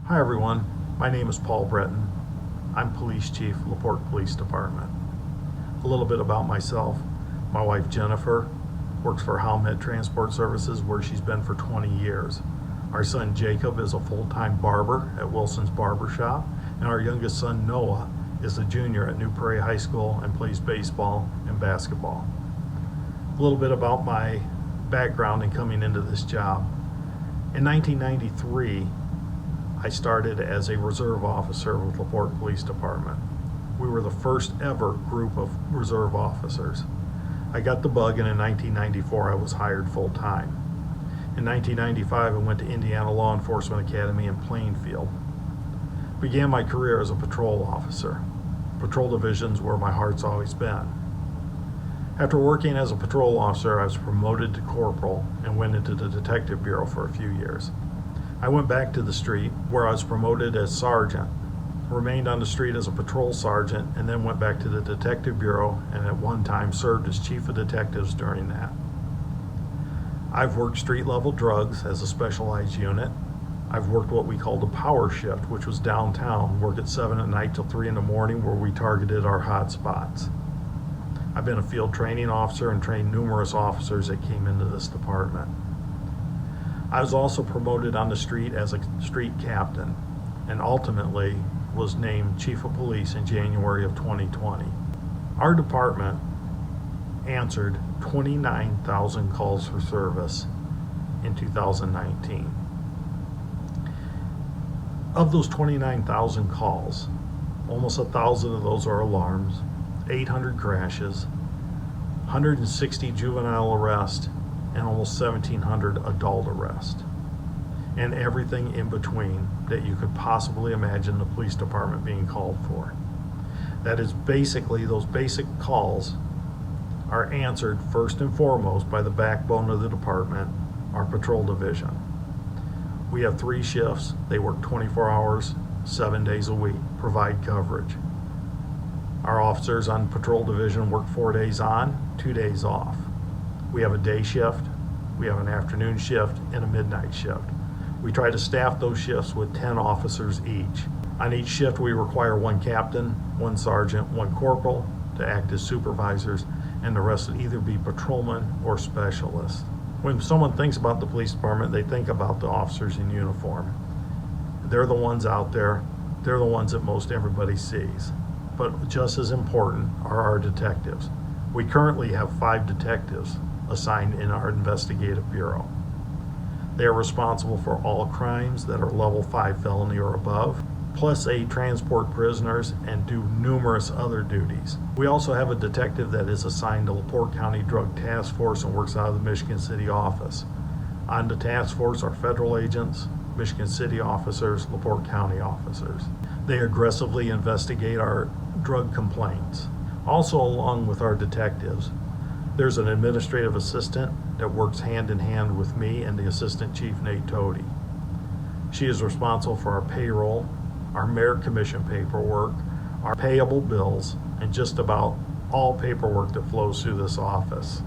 Hi everyone, my name is Paul Brettin. I'm Police Chief, La Porte Police Department. A little bit about myself. My wife Jennifer works for Howmet Transport Services where she's been for 20 years. Our son Jacob is a full-time barber at Wilson's Barber Shop, and our youngest son Noah is a junior at New Prairie High School and plays baseball and basketball. A little bit about my background in coming into this job. In 1993, I started as a reserve officer with La Porte Police Department. We were the first ever group of reserve officers. I got the bug, and in 1994 I was hired full-time. In 1995 I went to Indiana Law Enforcement Academy in Plainfield. Began my career as a patrol officer. Patrol division's where my heart's always been. After working as a patrol officer, I was promoted to corporal and went into the detective bureau for a few years. I went back to the street where I was promoted as sergeant, remained on the street as a patrol sergeant, and then went back to the detective bureau and at one time served as chief of detectives during that. I've worked street level drugs as a specialized unit. I've worked what we called a power shift, which was downtown, work at 7 at night till 3 in the morning where we targeted our hot spots. I've been a field training officer and trained numerous officers that came into this department. I was also promoted on the street as a street captain and ultimately was named Chief of Police in January of 2020. Our department answered 29,000 calls for service in 2019. Of those 29,000 calls, almost 1,000 of those are alarms, 800 crashes, 160 juvenile arrests, and almost 1,700 adult arrests, and everything in between that you could possibly imagine the police department being called for. That is basically, those basic calls are answered first and foremost by the backbone of the department, our patrol division. We have 3 shifts. They work 24 hours, 7 days a week, provide coverage. Our officers on patrol division work 4 days on, 2 days off. We have a day shift, we have an afternoon shift, and a midnight shift. We try to staff those shifts with 10 officers each. On each shift we require 1 captain, 1 sergeant, 1 corporal to act as supervisors, and the rest would either be patrolmen or specialists. When someone thinks about the police department, they think about the officers in uniform. They're the ones out there, they're the ones that most everybody sees. But just as important are our detectives. We currently have 5 detectives assigned in our investigative bureau. They are responsible for all crimes that are level 5 felony or above, plus they transport prisoners and do numerous other duties. We also have a detective that is assigned to LaPorte County Drug Task Force and works out of the Michigan City office. On the task force are federal agents, Michigan City officers, LaPorte County officers. They aggressively investigate our drug complaints. Also, along with our detectives, there's an administrative assistant that works hand in hand with me and the assistant chief, Nate Tody. She is responsible for our payroll, our merit commission paperwork, our payable bills, and just about all paperwork that flows through this office.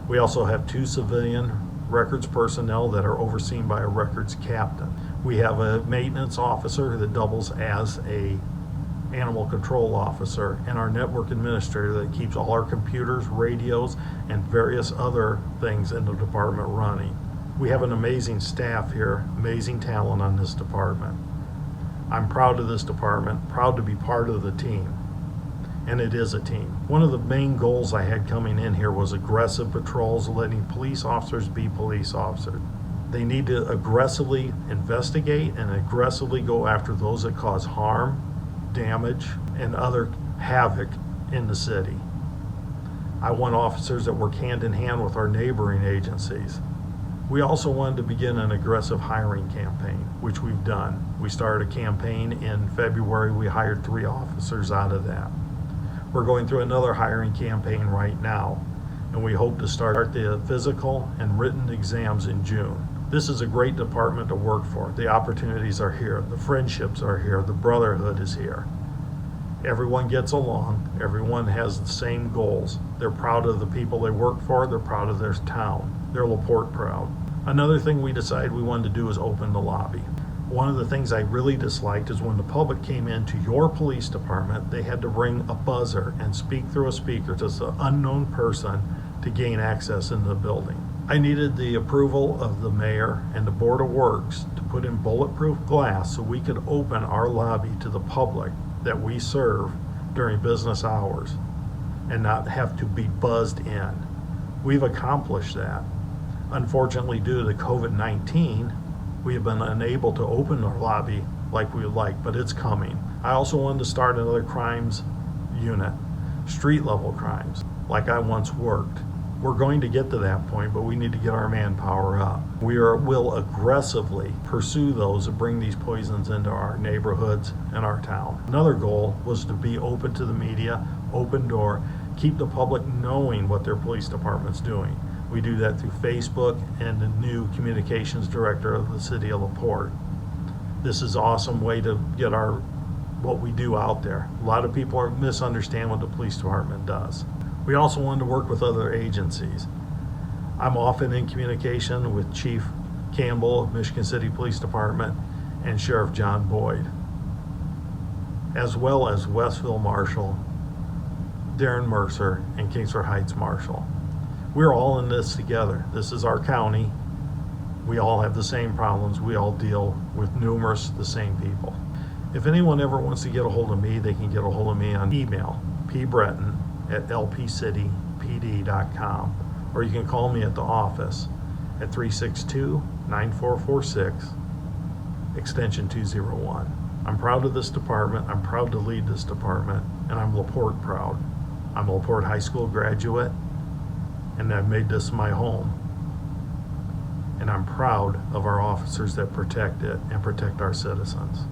We also have 2 civilian records personnel that are overseen by a records captain. We have a maintenance officer that doubles as a animal control officer, and our network administrator that keeps all our computers, radios, and various other things in the department running. We have an amazing staff here, amazing talent on this department. I'm proud of this department, proud to be part of the team, and it is a team. One of the main goals I had coming in here was aggressive patrols, letting police officers be police officers. They need to aggressively investigate and aggressively go after those that cause harm, damage, and other havoc in the city. I want officers that work hand in hand with our neighboring agencies. We also wanted to begin an aggressive hiring campaign, which we've done. We started a campaign in February. We hired 3 officers out of that. We're going through another hiring campaign right now, and we hope to start the physical and written exams in June. This is a great department to work for. The opportunities are here, the friendships are here, the brotherhood is here. Everyone gets along, everyone has the same goals. They're proud of the people they work for, they're proud of their town, they're LaPorte proud. Another thing we decided we wanted to do is open the lobby. One of the things I really disliked is when the public came into your police department, they had to ring a buzzer and speak through a speaker to an unknown person to gain access into the building. I needed the approval of the mayor and the Board of Works to put in bulletproof glass so we could open our lobby to the public that we serve during business hours and not have to be buzzed in. We've accomplished that. Unfortunately, due to COVID-19, we have been unable to open our lobby like we would like, but it's coming. I also wanted to start another crimes unit, street level crimes, like I once worked. We're going to get to that point, but we need to get our manpower up. Will aggressively pursue those that bring these poisons into our neighborhoods and our town. Another goal was to be open to the media, open door, keep the public knowing what their police department's doing. We do that through Facebook and the new communications director of the city of La Porte. This is an awesome way to get what we do out there. A lot of people misunderstand what the police department does. We also wanted to work with other agencies. I'm often in communication with Chief Campbell of Michigan City Police Department and Sheriff John Boyd, as well as Westville Marshal, Darren Mercer, and Kingsford Heights Marshal. We're all in this together. This is our county. We all have the same problems. We all deal with the same people. If anyone ever wants to get a hold of me, they can get a hold of me on email, pbrettin@lpcitypd.com, or you can call me at the office at 362-9446, extension 201. I'm proud of this department. I'm proud to lead this department, and I'm La Porte proud. I'm a La Porte High School graduate, and I've made this my home. And I'm proud of our officers that protect it and protect our citizens.